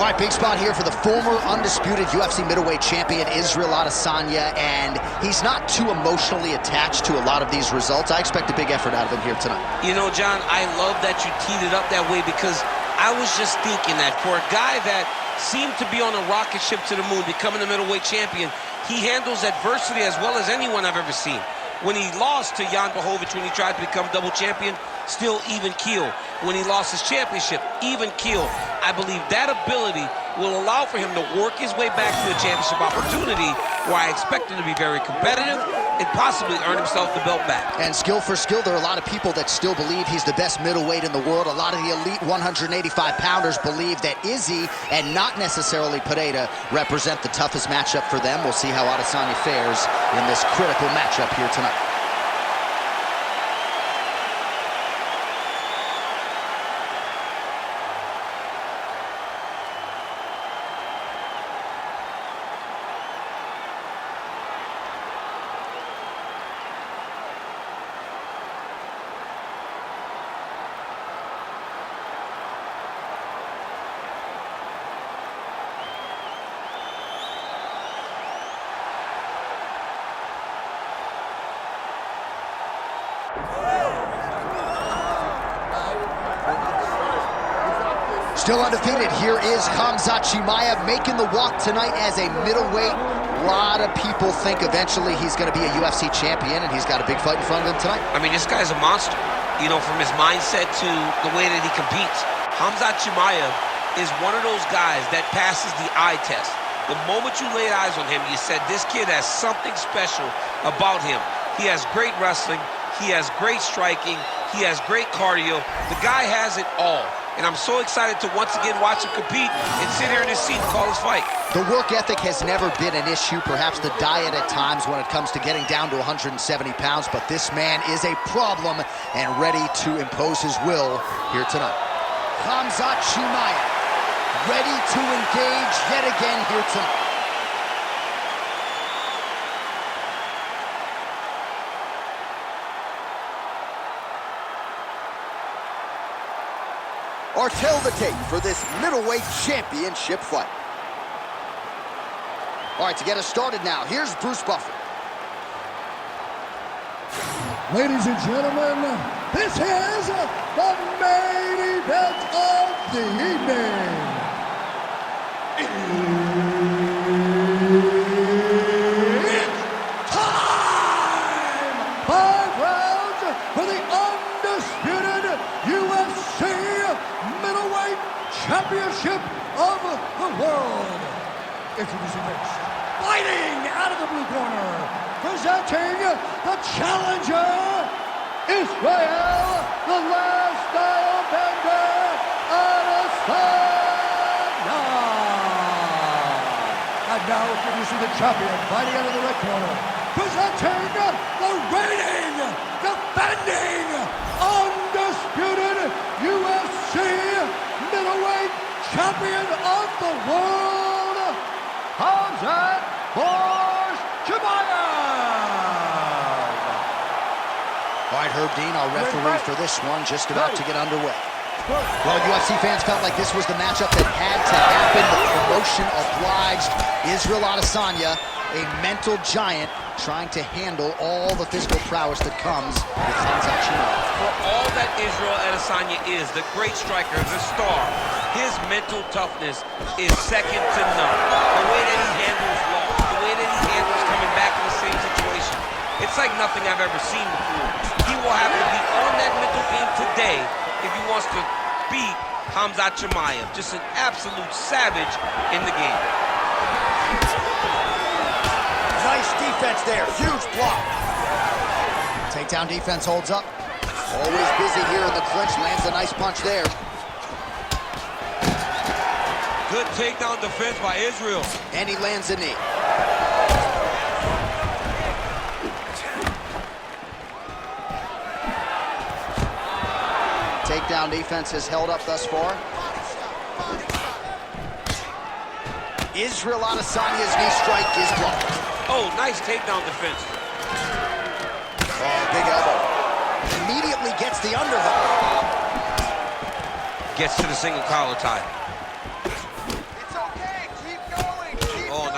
All right, big spot here for the former undisputed UFC middleweight champion, Israel Adesanya, and he's not too emotionally attached to a lot of these results. I expect a big effort out of him here tonight. You know, John, I love that you teed it up that way because I was just thinking that for a guy that seemed to be on a rocket ship to the moon, becoming a middleweight champion, he handles adversity as well as anyone I've ever seen. When he lost to Jan Blachowicz, when he tried to become double champion, still even keel. When he lost his championship, even keel. I believe that ability will allow for him to work his way back to a championship opportunity where I expect him to be very competitive and possibly earn himself the belt back. And skill for skill, there are a lot of people that still believe he's the best middleweight in the world. A lot of the elite 185-pounders believe that Izzy and not necessarily Pereira represent the toughest matchup for them. We'll see how Adesanya fares in this critical matchup here tonight. Still undefeated, here is Khamzat Chimaev making the walk tonight as a middleweight. A lot of people think eventually he's going to be a UFC champion, and he's got a big fight in front of him tonight. I mean, this guy's a monster. You know, from his mindset to the way that he competes. Khamzat Chimaev is one of those guys that passes the eye test. The moment you laid eyes on him, you said, this kid has something special about him. He has great wrestling. He has great striking. He has great cardio. The guy has it all. And I'm so excited to once again watch him compete and sit here in his seat and call his fight. The work ethic has never been an issue, perhaps the diet at times when it comes to getting down to 170 pounds, but this man is a problem and ready to impose his will here tonight. Khamzat Chimaev, ready to engage yet again here tonight. Or tell the tape for this middleweight championship fight. All right, to get us started now, here's Bruce Buffer. Ladies and gentlemen, this is the main event of the evening. It's time! 5 rounds for the undisputed UFC middleweight championship of the world. Introducing next, fighting out of the blue corner, presenting the challenger, Israel, the last style bender, Adesanya. And now introducing the champion, fighting out of the red corner, presenting the reigning, defending, undisputed UFC middleweight champion of the world, Khamzat Chimaev. All right, Herb Dean, our referee for this one, just about to get underway. Well, UFC fans felt like this was the matchup that had to happen. The promotion obliged. Israel Adesanya, a mental giant, trying to handle all the physical prowess that comes with Khamzat Chimaev. For all that Israel Adesanya is, the great striker, the star, his mental toughness is second to none. The way that he handles loss, the way that he handles coming back in the same situation, it's like nothing I've ever seen before. He will have to be on that mental game today if he wants to beat Khamzat Chimaev. Just an absolute savage in the game. Nice defense there, huge block. Takedown defense holds up. Always busy here in the clinch, lands a nice punch there. Good takedown defense by Israel. And he lands a knee. Takedown defense has held up thus far. Israel Adesanya's knee strike is blocked. Oh, nice takedown defense. Oh, big elbow. Immediately gets the underhook. Gets to the single collar tie.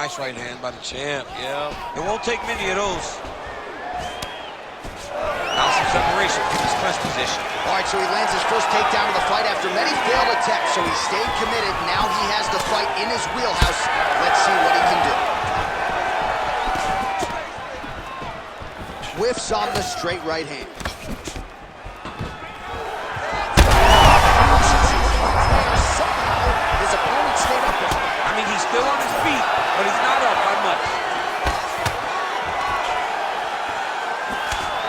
Nice right hand by the champ, yeah. It won't take many of those. Now some separation from his clinch position. All right, so he lands his first takedown of the fight after many failed attempts, so he stayed committed. Now he has the fight in his wheelhouse. Let's see what he can do. Whiffs on the straight right hand. Somehow, his opponent stayed up with him. I mean, he's still on his feet, but he's not up by much.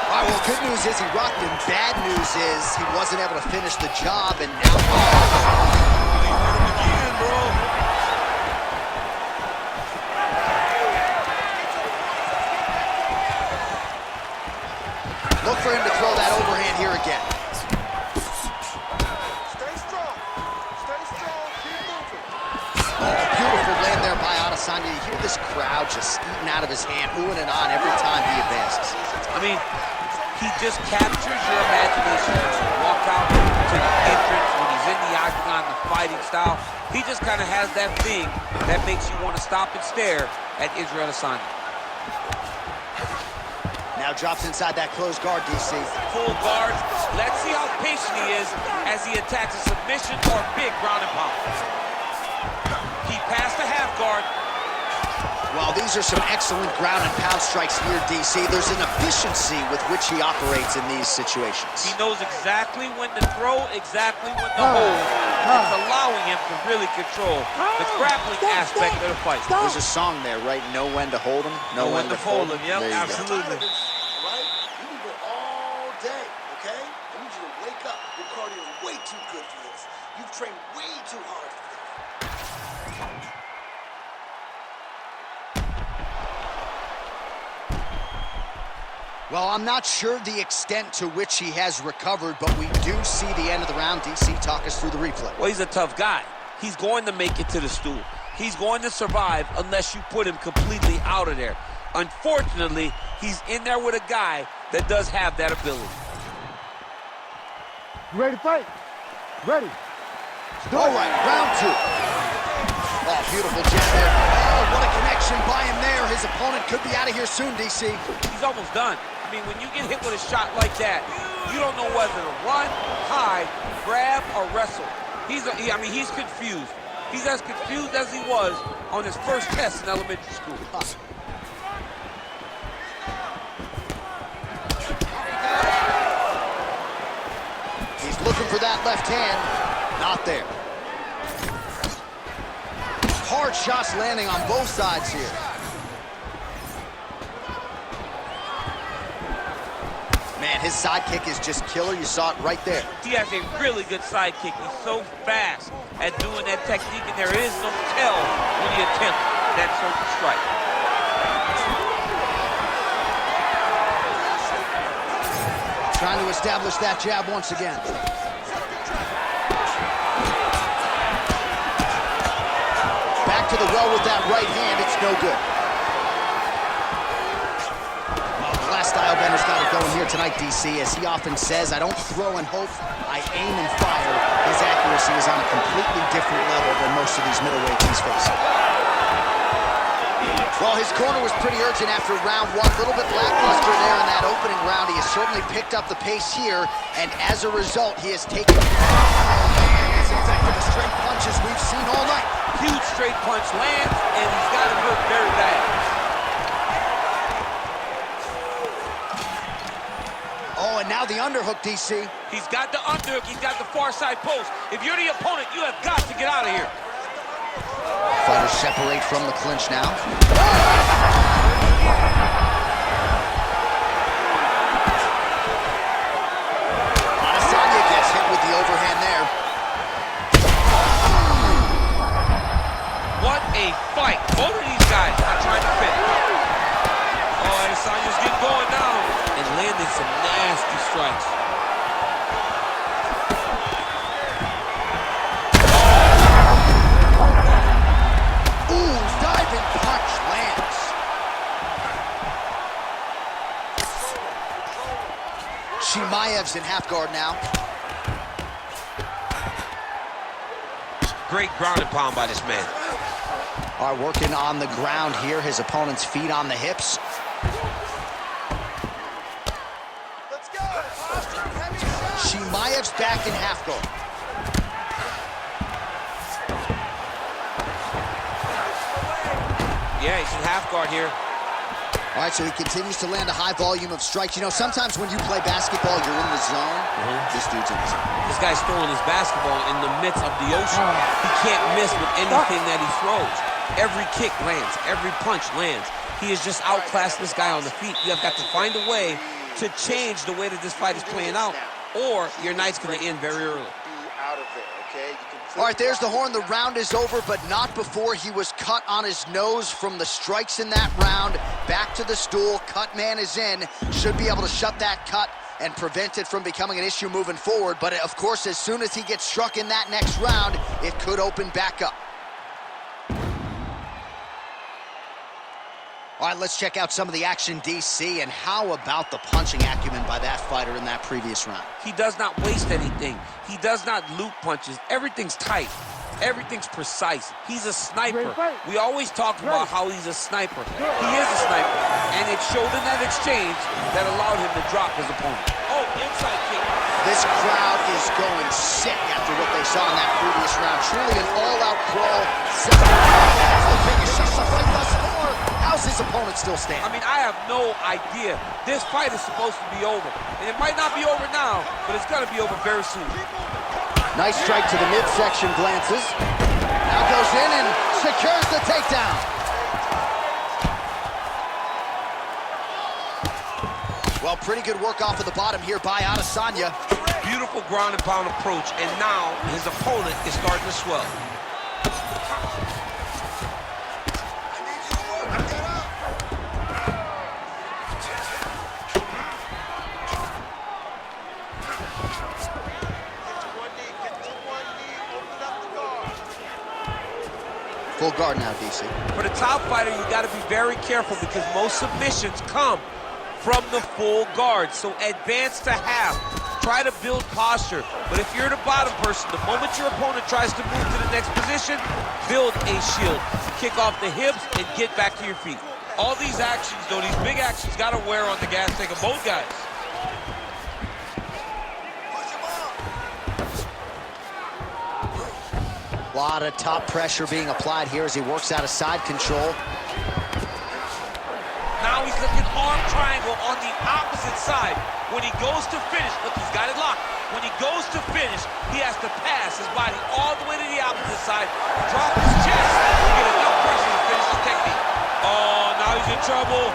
All right, well, good news is he rocked him. Bad news is he wasn't able to finish the job, and now... Again, bro. Look for him to throw that overhand here again. Stay strong. Stay strong. Keep moving. Oh, beautiful land there by Adesanya. You hear this crowd just eating out of his hand, oohing and on every time he advances. I mean, he just captures your imagination as you walk out to the entrance when he's in the octagon, the fighting style. He just kind of has that thing that makes you want to stop and stare at Israel Adesanya. Now drops inside that closed guard, DC. Full guard. Let's see how patient he is as he attacks a submission or big ground and pound. He passed the half guard. Well, these are some excellent ground and pound strikes here, DC. There's an efficiency with which he operates in these situations. He knows exactly when to throw, exactly when to hold. It's allowing him to really control the grappling aspect of the fight. There's a song there, right? Know when to hold him, know when to fold him. Yep, There you go. absolutely. Right? You can go all day, okay? I need you to wake up. Your cardio is way too good for this. You've trained way too hard for this. Well, I'm not sure the extent to which he has recovered, but we do see the end of the round. DC, talk us through the replay. Well, he's a tough guy. He's going to make it to the stool. He's going to survive unless you put him completely out of there. Unfortunately, he's in there with a guy that does have that ability. You ready to fight? Ready. All right, round two. Oh, beautiful jab there. Oh, what a connection by him there. His opponent could be out of here soon, DC. He's almost done. I mean, when you get hit with a shot like that, you don't know whether to run, hide, grab, or wrestle. He's confused. He's as confused as he was on his first test in elementary school. He's looking for that left hand. Not there. Hard shots landing on both sides here. Man, his sidekick is just killer. You saw it right there. He has a really good sidekick. He's so fast at doing that technique, and there is no tell when he attempts that certain strike. Trying to establish that jab once again. Back to the well with that right hand. It's no good. The last style bender's got it going here tonight, DC. As he often says, I don't throw and hope, I aim and fire. His accuracy is on a completely different level than most of these middleweights he's facing. Well, his corner was pretty urgent after round one. A little bit lackluster there in that opening round. He has certainly picked up the pace here, and as a result, he has taken as effective a straight punch as we've seen all night. Huge straight punch lands, and he's got him hurt very bad. Oh, and now the underhook, DC. He's got the underhook. He's got the far side post. If you're the opponent, you have got to get out of here. Fighters separate from the clinch now. Adesanya gets hit with the overhand there. What a fight. Both of these guys are trying to finish. Oh, Adesanya's getting going now and landing some nasty strikes. Chimaev's in half guard now. Great ground and pound by this man. All right, working on the ground here. His opponent's feet on the hips. Let's go. Heavy shot. Chimaev's back in half guard. Yeah, he's in half guard here. All right, so he continues to land a high volume of strikes. You know, sometimes when you play basketball, you're in the zone. This dude's in the zone. This guy's throwing his basketball in the midst of the ocean. He can't miss with anything that he throws. Every kick lands. Every punch lands. He has just outclassed this guy on the feet. You have got to find a way to change the way that this fight is playing out, or your night's going to end very early. Be out of there, okay? All right, there's the horn. The round is over, but not before he was cut on his nose from the strikes in that round. Back to the stool. Cut man is in. Should be able to shut that cut and prevent it from becoming an issue moving forward. But, of course, as soon as he gets struck in that next round, it could open back up. All right, let's check out some of the action, DC, and how about the punching acumen by that fighter in that previous round? He does not waste anything. He does not loop punches. Everything's tight. Everything's precise. He's a sniper. We always talk about how he's a sniper. He is a sniper. And it showed in that exchange that allowed him to drop his opponent. Oh, inside kick. This crowd is going sick after what they saw in that previous round. Truly an all-out brawl. That's the biggest shot of the fight thus far. How's his opponent still standing? I mean, I have no idea. This fight is supposed to be over. And it might not be over now, but it's going to be over very soon. Nice strike to the midsection, glances. Now goes in and secures the takedown. Well, pretty good work off of the bottom here by Adesanya. Beautiful ground and pound approach, and now his opponent is starting to swell. Full guard now, DC. For the top fighter, you got to be very careful because most submissions come from the full guard. So advance to half. Try to build posture. But if you're the bottom person, the moment your opponent tries to move to the next position, build a shield. Kick off the hips and get back to your feet. All these actions, though, these big actions, got to wear on the gas tank of both guys. A lot of top pressure being applied here as he works out of side control. Now he's looking arm triangle on the opposite side. When he goes to finish, look, he's got it locked. When he goes to finish, he has to pass his body all the way to the opposite side, drop his chest, and get enough pressure to finish the technique. Oh, now he's in trouble.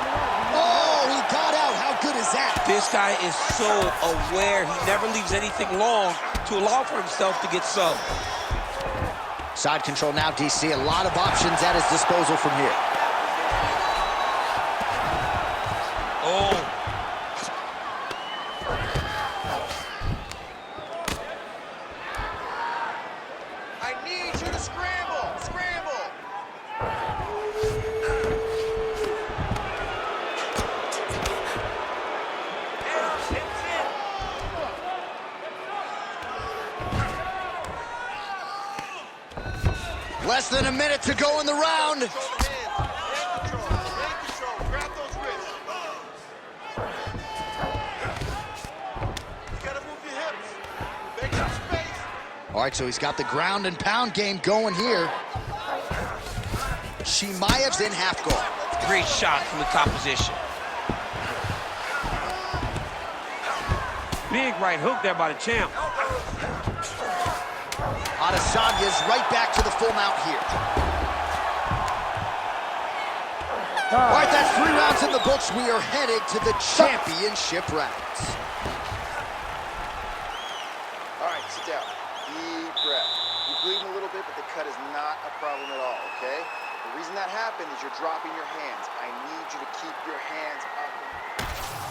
Oh, he got out. How good is that? This guy is so aware. He never leaves anything long to allow for himself to get subbed. Side control now, DC. A lot of options at his disposal from here. Oh. I need you to scramble. Scramble. Less than a minute to go in the round. Hand control. Grab those wrists. You gotta move your hips. Make some space. All right, so he's got the ground and pound game going here. Chimaev's in half guard. Great shot from the top position. Big right hook there by the champ. Adesanya's right back to the full mount here. All right, that's 3 rounds in the books. We are headed to the championship rounds. All right, sit down. Deep breath. You're bleeding a little bit, but the cut is not a problem at all, okay? The reason that happened is you're dropping your hands. I need you to keep your hands up.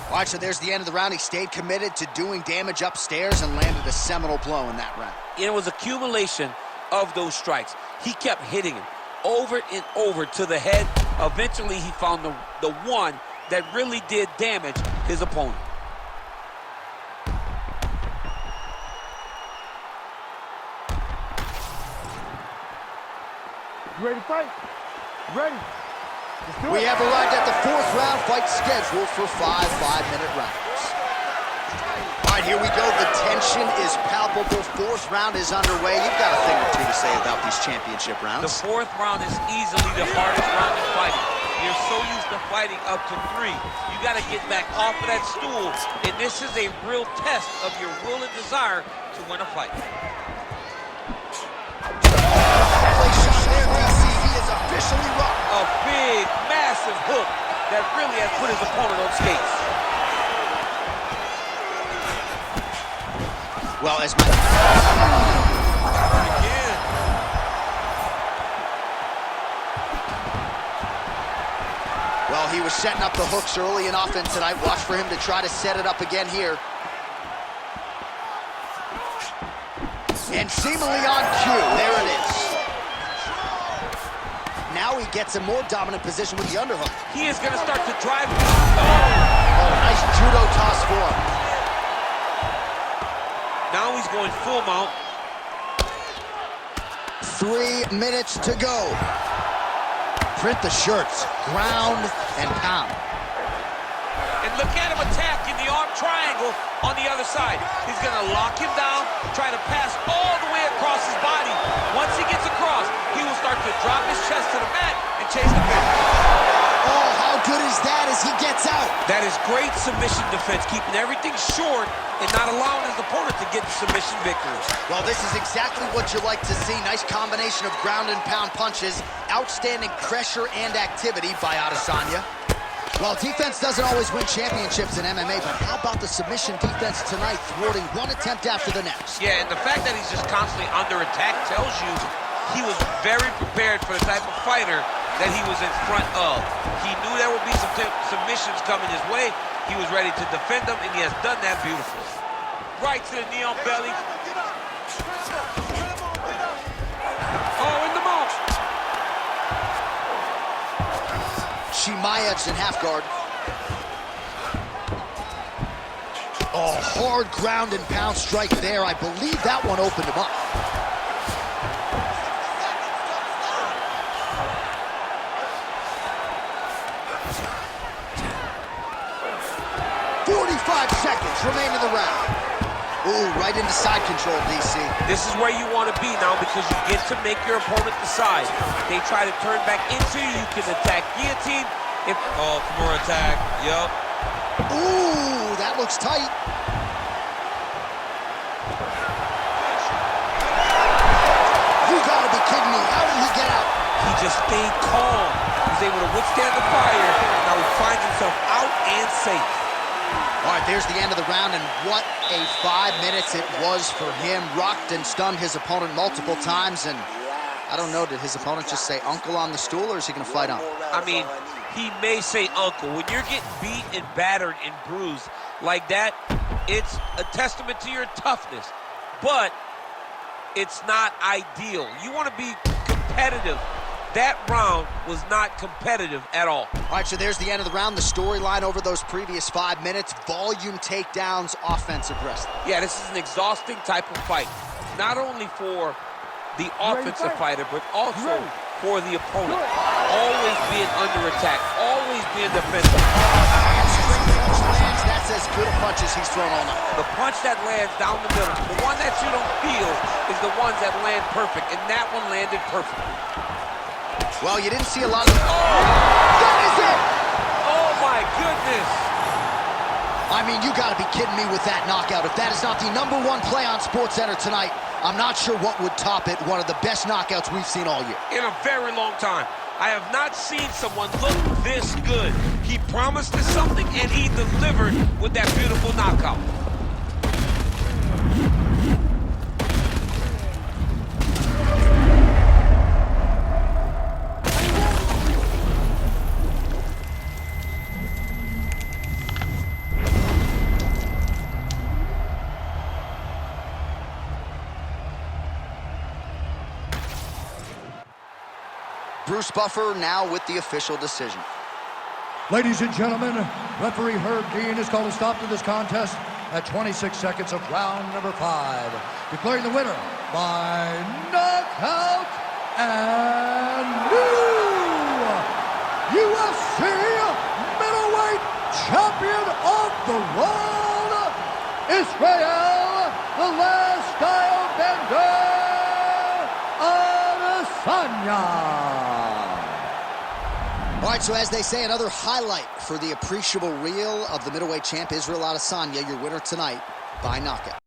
All right, so there's the end of the round. He stayed committed to doing damage upstairs and landed a seminal blow in that round. It was accumulation of those strikes. He kept hitting him over and over to the head. Eventually, he found the one that really did damage his opponent. You ready to fight? Ready. We have arrived at the 4th round fight scheduled for 5 5-minute rounds. All right, here we go. The tension is palpable. 4th round is underway. You've got a thing or two to say about these championship rounds. The 4th round is easily the hardest round in fighting. You're so used to fighting up to 3. You got to get back off of that stool, and this is a real test of your will and desire to win a fight. Officially rocked. A big, massive hook that really has put his opponent on skates. Well, as my... Again. Well, he was setting up the hooks early and often tonight. Watch for him to try to set it up again here. And seemingly on cue, there it is. Now he gets a more dominant position with the underhook. He is going to start to drive. Oh, nice judo toss for him. Now he's going full mount. 3 minutes to go. Print the shirts, ground and pound. And look at him attack in the arm triangle on the other side. He's going to lock him down, try to pass all the way across his body. Once he gets across, he will start to drop his chest to the mat and chase the finish. Oh, how good is that as he gets out? That is great submission defense, keeping everything short and not allowing his opponent to get the submission victory. Well, this is exactly what you like to see. Nice combination of ground and pound punches. Outstanding pressure and activity by Adesanya. Well, defense doesn't always win championships in MMA, but how about the submission defense tonight, thwarting one attempt after the next? Yeah, and the fact that he's just constantly under attack tells you he was very prepared for the type of fighter that he was in front of. He knew there would be some submissions coming his way. He was ready to defend them, and he has done that beautifully. Right to the knee on belly. Oh, in the mouth. Chimaev's in half guard. Oh, hard ground and pound strike there. I believe that one opened him up. Seconds remain in the round. Ooh, right into side control, DC. This is where you want to be now because you get to make your opponent decide. They try to turn back into you. You can attack guillotine. Oh, more attack. Yup. Ooh, that looks tight. You gotta be kidding me. How did he get out? He just stayed calm. He was able to withstand the fire. Now he finds himself out and safe. All right, there's the end of the round, and what a 5 minutes it was for him. Rocked and stunned his opponent multiple times, and I don't know, did his opponent just say uncle on the stool, or is he going to fight on? I mean, he may say uncle. When you're getting beat and battered and bruised like that, it's a testament to your toughness, but it's not ideal. You want to be competitive. That round was not competitive at all. All right, so there's the end of the round. The storyline over those previous 5 minutes, volume takedowns, offensive wrestling. Yeah, this is an exhausting type of fight. Not only for the offensive fighter, but also for the opponent. Always being under attack, always being defensive. Straight punch lands, that's as good a punch as he's thrown all night. The punch that lands down the middle, the one that you don't feel is the ones that land perfect, and that one landed perfectly. Well, you didn't see a lot of... Oh! That is it! Oh, my goodness! I mean, you gotta be kidding me with that knockout. If that is not the #1 play on SportsCenter tonight, I'm not sure what would top it. One of the best knockouts we've seen all year. In a very long time. I have not seen someone look this good. He promised us something, and he delivered with that beautiful knockout. Bruce Buffer now with the official decision. Ladies and gentlemen, referee Herb Dean has called a stop to this contest at 26 seconds of round number 5, declaring the winner by knockout and new the world, Israel, the last style bender, Adesanya. All right, so as they say, another highlight for the appreciable reel of the middleweight champ, Israel Adesanya, your winner tonight by knockout.